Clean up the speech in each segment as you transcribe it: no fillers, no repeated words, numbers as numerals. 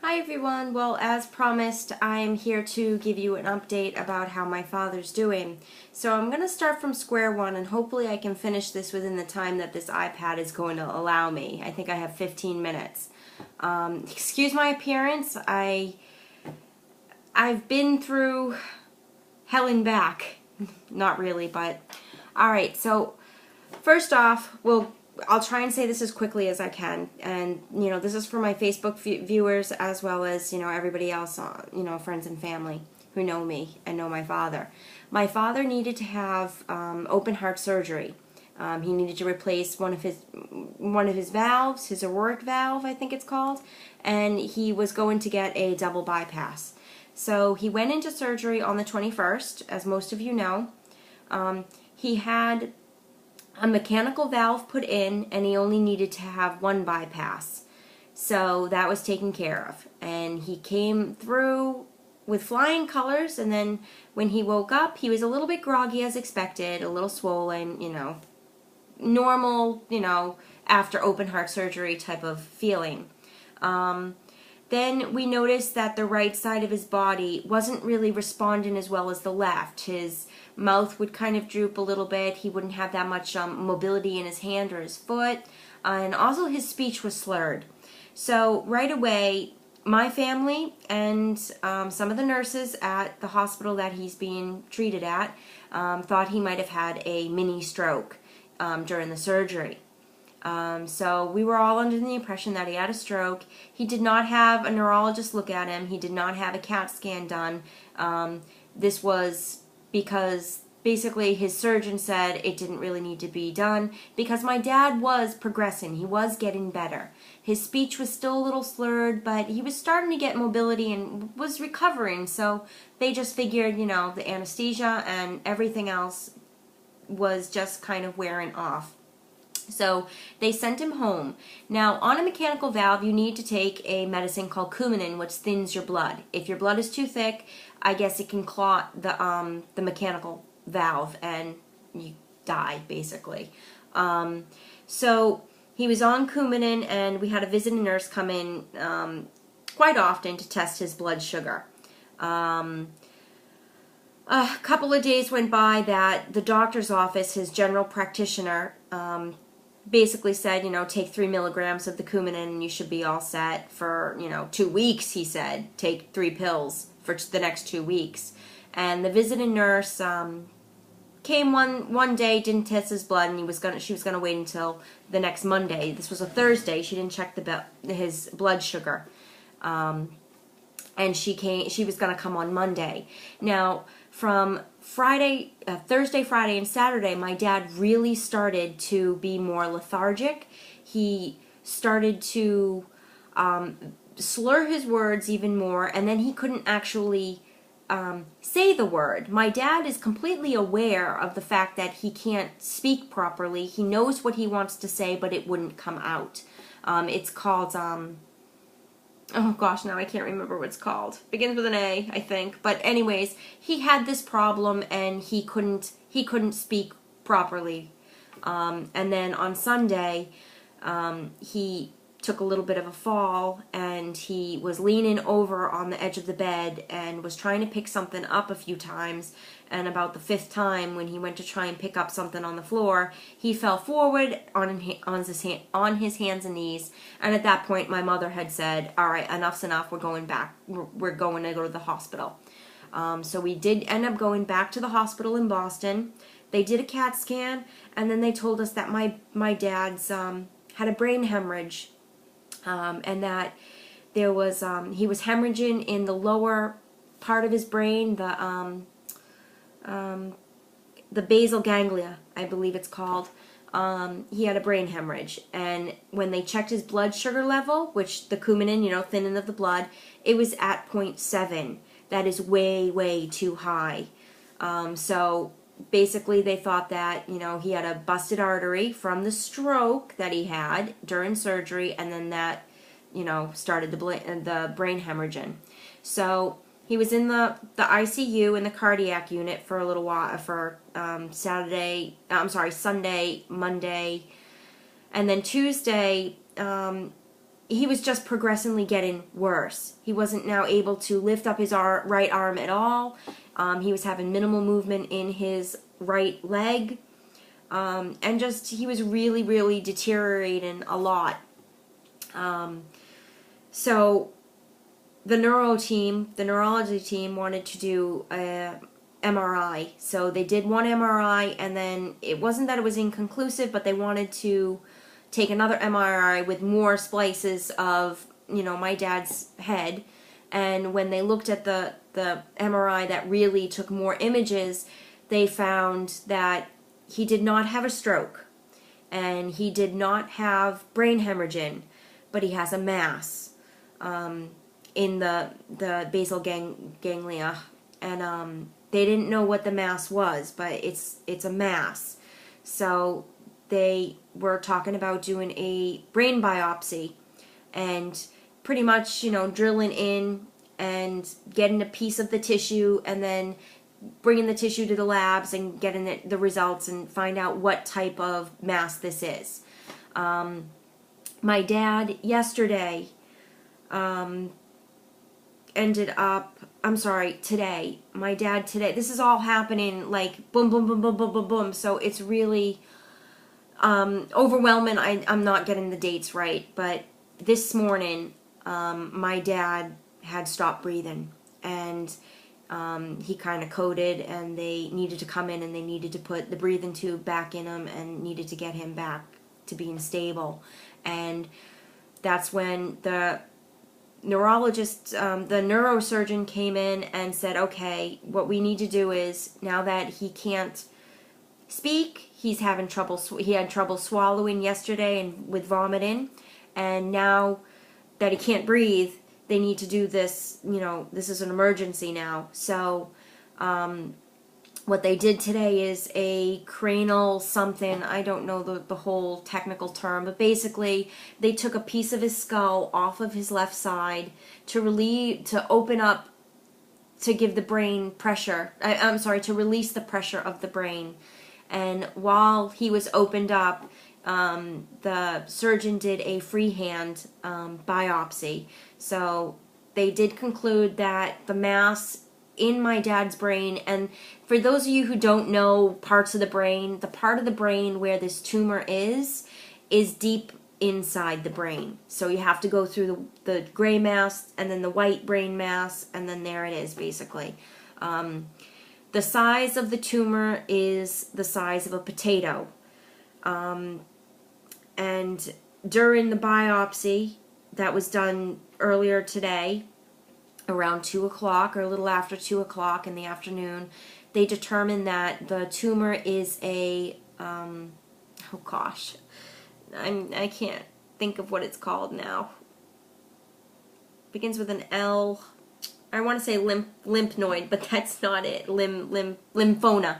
Hi everyone. Well, as promised, I'm here to give you an update about how my father's doing. So I'm going to start from square one and hopefully I can finish this within the time that this iPad is going to allow me. I think I have 15 minutes. Excuse my appearance. I've been through hell and back. Not really, but alright, so first off, I'll try and say this as quickly as I can, and this is for my Facebook viewers as well as everybody else, friends and family who know me and know my father. My father needed to have open heart surgery. He needed to replace one of his valves, his aortic valve, I think it's called, and he was going to get a double bypass. So he went into surgery on the 21st, as most of you know. He had a mechanical valve put in, and he only needed to have one bypass. So that was taken care of. And he came through with flying colors, and then when he woke up, he was a little bit groggy as expected, a little swollen, normal, after open heart surgery type of feeling. Then we noticed that the right side of his body wasn't really responding as well as the left. His mouth would kind of droop a little bit. He wouldn't have that much mobility in his hand or his foot. And also his speech was slurred. So right away, my family and some of the nurses at the hospital that he's being treated at thought he might have had a mini stroke during the surgery. So we were all under the impression that he had a stroke. He did not have a neurologist look at him. He did not have a CAT scan done. This was because basically his surgeon said it didn't really need to be done because my dad was progressing. He was getting better. His speech was still a little slurred, but he was starting to get mobility and was recovering. So they just figured, the anesthesia and everything else was just kind of wearing off. So they sent him home. Now, on a mechanical valve, you need to take a medicine called Coumadin, which thins your blood. If your blood is too thick, I guess it can clot the mechanical valve and you die, basically. So he was on Coumadin, and we had a visiting nurse come in quite often to test his blood sugar. A couple of days went by that the doctor's office, his general practitioner, basically said, take 3 milligrams of the Coumadin and you should be all set for, 2 weeks, he said. Take 3 pills for the next 2 weeks. And the visiting nurse came one day, didn't test his blood, and she was gonna wait until the next Monday. This was a Thursday. She didn't check his blood sugar. And she was gonna come on Monday. Now, from Thursday, Friday, and Saturday, my dad really started to be more lethargic. He started to slur his words even more, and then he couldn't actually say the word. My dad is completely aware of the fact that he can't speak properly. He knows what he wants to say, but it wouldn't come out. It's called oh gosh, now I can't remember what it's called. Begins with an A, I think. But anyways, he had this problem and he couldn't speak properly. And then on Sunday, he took a little bit of a fall and he was leaning over on the edge of the bed and was trying to pick something up a few times. And about the 5th time, when he went to try and pick up something on the floor, he fell forward on his hands and knees. And at that point, my mother had said, all right, enough's enough, we're going back. We're going to go to the hospital. So we did end up going back to the hospital in Boston. They did a CAT scan, and then they told us that my dad's had a brain hemorrhage, and that there was he was hemorrhaging in the lower part of his brain, the basal ganglia, I believe it's called. He had a brain hemorrhage, and when they checked his blood sugar level, which the Coumadin, thinning of the blood, it was at 0.7. That is way, way too high. So basically they thought that, he had a busted artery from the stroke that he had during surgery, and then that, started the brain hemorrhaging. So he was in the ICU in the cardiac unit for a little while, for Sunday, Monday, and then Tuesday he was just progressively getting worse. He wasn't now able to lift up his right arm at all. He was having minimal movement in his right leg. And just, he was really, really deteriorating a lot. So the neurology team wanted to do a MRI. So they did one MRI, and then it wasn't that it was inconclusive, but they wanted to take another MRI with more splices of, my dad's head. And when they looked at the MRI that really took more images, they found that he did not have a stroke, and he did not have brain hemorrhaging, but he has a mass in the basal ganglia, and they didn't know what the mass was, but it's a mass. So they were talking about doing a brain biopsy, and pretty much, drilling in and getting a piece of the tissue, and then bringing the tissue to the labs and getting the results and find out what type of mass this is. My dad yesterday today. My dad today. This is all happening like boom, boom, boom, boom, boom, boom, boom. So it's really overwhelming. I'm not getting the dates right, but this morning, my dad had stopped breathing, and he kind of coded, and they needed to come in and they needed to put the breathing tube back in him and needed to get him back to being stable. And that's when the neurologist, the neurosurgeon came in and said, okay, what we need to do is, now that he can't speak, he had trouble swallowing yesterday and with vomiting, and now that he can't breathe, they need to do this, this is an emergency now. So what they did today is a cranial something, I don't know the whole technical term, but basically they took a piece of his skull off of his left side to open up, to give the brain pressure, to release the pressure of the brain. And while he was opened up, the surgeon did a freehand biopsy. So they did conclude that the mass in my dad's brain, and for those of you who don't know parts of the brain, the part of the brain where this tumor is deep inside the brain. So you have to go through the gray mass and then the white brain mass, and then there it is, basically. The size of the tumor is the size of a potato. And during the biopsy that was done earlier today, around 2 o'clock or a little after 2 o'clock in the afternoon, they determined that the tumor is I can't think of what it's called now. Begins with an L. I want to say lymphnoid, but that's not it. Lymphoma.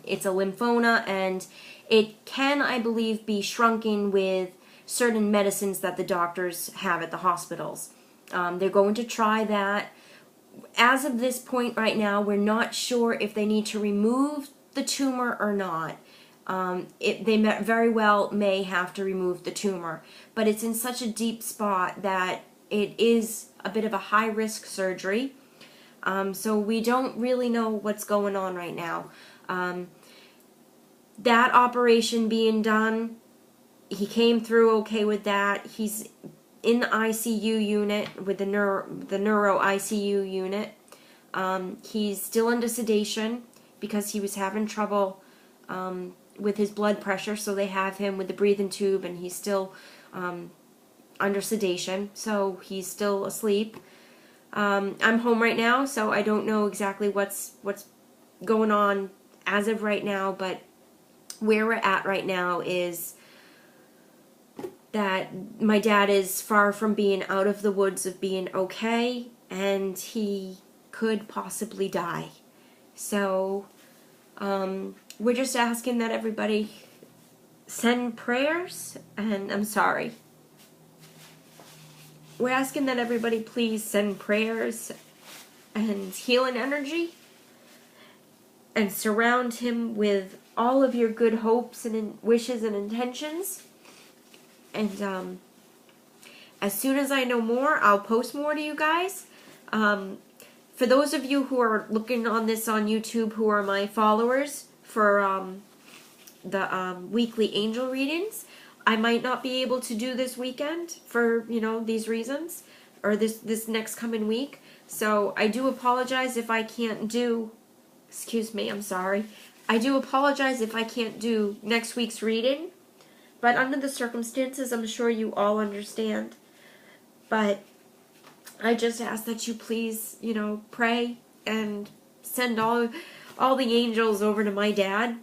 It's a lymphoma, and it can, I believe, be shrunken with certain medicines that the doctors have at the hospitals. They're going to try that. As of this point right now, we're not sure if they need to remove the tumor or not. They very well may have to remove the tumor, but it's in such a deep spot that it is a bit of a high-risk surgery. So we don't really know what's going on right now. That operation being done, he came through okay with that. He's in the ICU unit with the neuro ICU unit. He's still under sedation because he was having trouble with his blood pressure, so they have him with the breathing tube, and he's still under sedation, so he's still asleep. I'm home right now, so I don't know exactly what's going on as of right now, but where we're at right now is that my dad is far from being out of the woods of being okay, and he could possibly die. So we're just asking that everybody send prayers, and I'm sorry. We're asking that everybody please send prayers and healing energy, and surround him with all of your good hopes and wishes and intentions. And as soon as I know more, I'll post more to you guys. For those of you who are looking on this on YouTube, who are my followers for the weekly angel readings, I might not be able to do this weekend for, you know, these reasons, or this next coming week. So I do apologize if I can't do, excuse me, I'm sorry. I do apologize if I can't do next week's reading, but under the circumstances, I'm sure you all understand. But I just ask that you please, you know, pray and send all the angels over to my dad,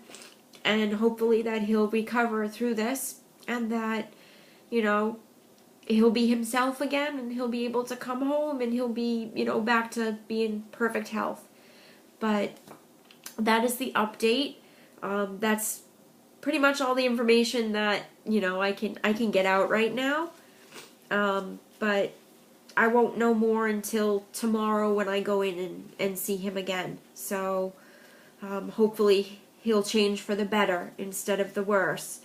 and hopefully that he'll recover through this, and that, you know, he'll be himself again, and he'll be able to come home, and he'll be, you know, back to being perfect health. But that is the update. That's pretty much all the information that, you know, I can get out right now. But I won't know more until tomorrow when I go in and see him again. So hopefully he'll change for the better instead of the worse.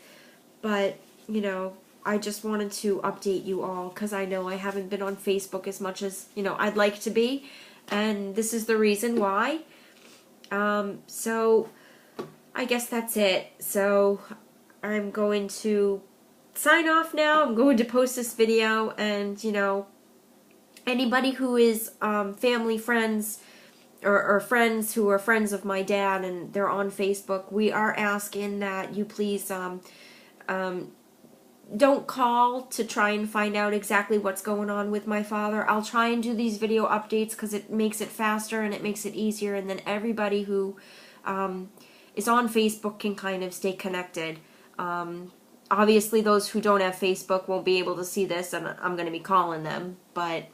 But, you know, I just wanted to update you all because I know I haven't been on Facebook as much as, you know, I'd like to be. And this is the reason why. So I guess that's it. So I'm going to sign off now. I'm going to post this video, and, you know, anybody who is family, friends, or friends who are friends of my dad and they're on Facebook, we are asking that you please don't call to try and find out exactly what's going on with my father. I'll try and do these video updates because it makes it faster and it makes it easier, and then everybody who is on Facebook can kind of stay connected. Obviously, those who don't have Facebook won't be able to see this, and I'm going to be calling them, but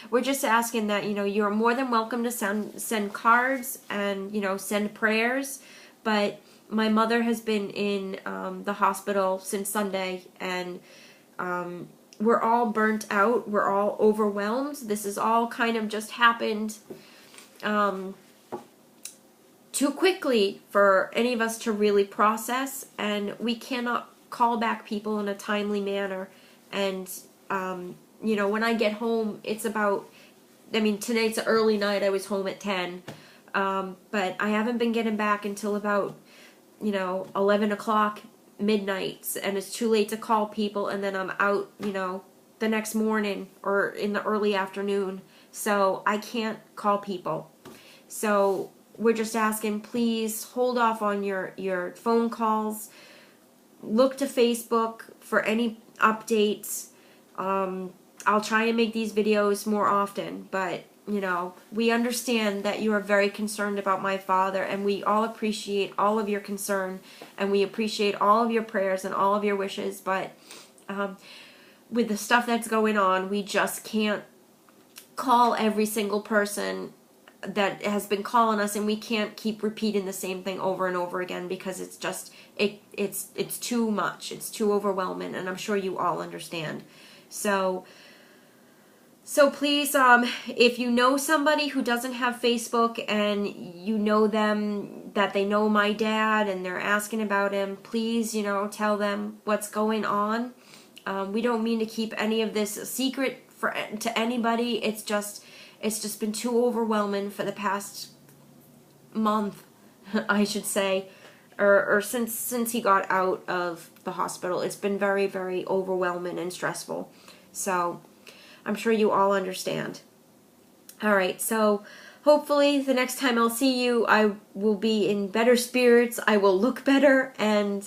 we're just asking that, you know, you're more than welcome to send cards and, you know, send prayers. But my mother has been in the hospital since Sunday, and we're all burnt out. We're all overwhelmed. This has all kind of just happened too quickly for any of us to really process, and we cannot call back people in a timely manner. And you know, when I get home, it's about, I mean, tonight's an early night. I was home at 10, but I haven't been getting back until about, you know, 11 o'clock, midnight, and it's too late to call people, and then I'm out, you know, the next morning or in the early afternoon, so I can't call people. So we're just asking, please hold off on your phone calls. Look to Facebook for any updates. I'll try and make these videos more often, but, you know, we understand that you are very concerned about my father, and we all appreciate all of your concern, and we appreciate all of your prayers and all of your wishes, but with the stuff that's going on, we just can't call every single person that has been calling us, and we can't keep repeating the same thing over and over again, because it's just, it's too much. It's too overwhelming, and I'm sure you all understand. So please, if you know somebody who doesn't have Facebook and you know them, that they know my dad and they're asking about him, please, you know, tell them what's going on. We don't mean to keep any of this a secret to anybody. It's just been too overwhelming for the past month, I should say, or since he got out of the hospital. It's been very, very overwhelming and stressful. So I'm sure you all understand. All right, so hopefully the next time I'll see you, I will be in better spirits, I will look better, and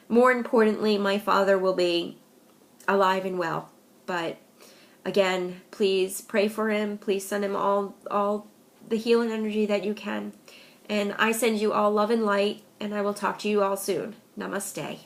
more importantly, my father will be alive and well. But again, please pray for him. Please send him all the healing energy that you can. And I send you all love and light, and I will talk to you all soon. Namaste.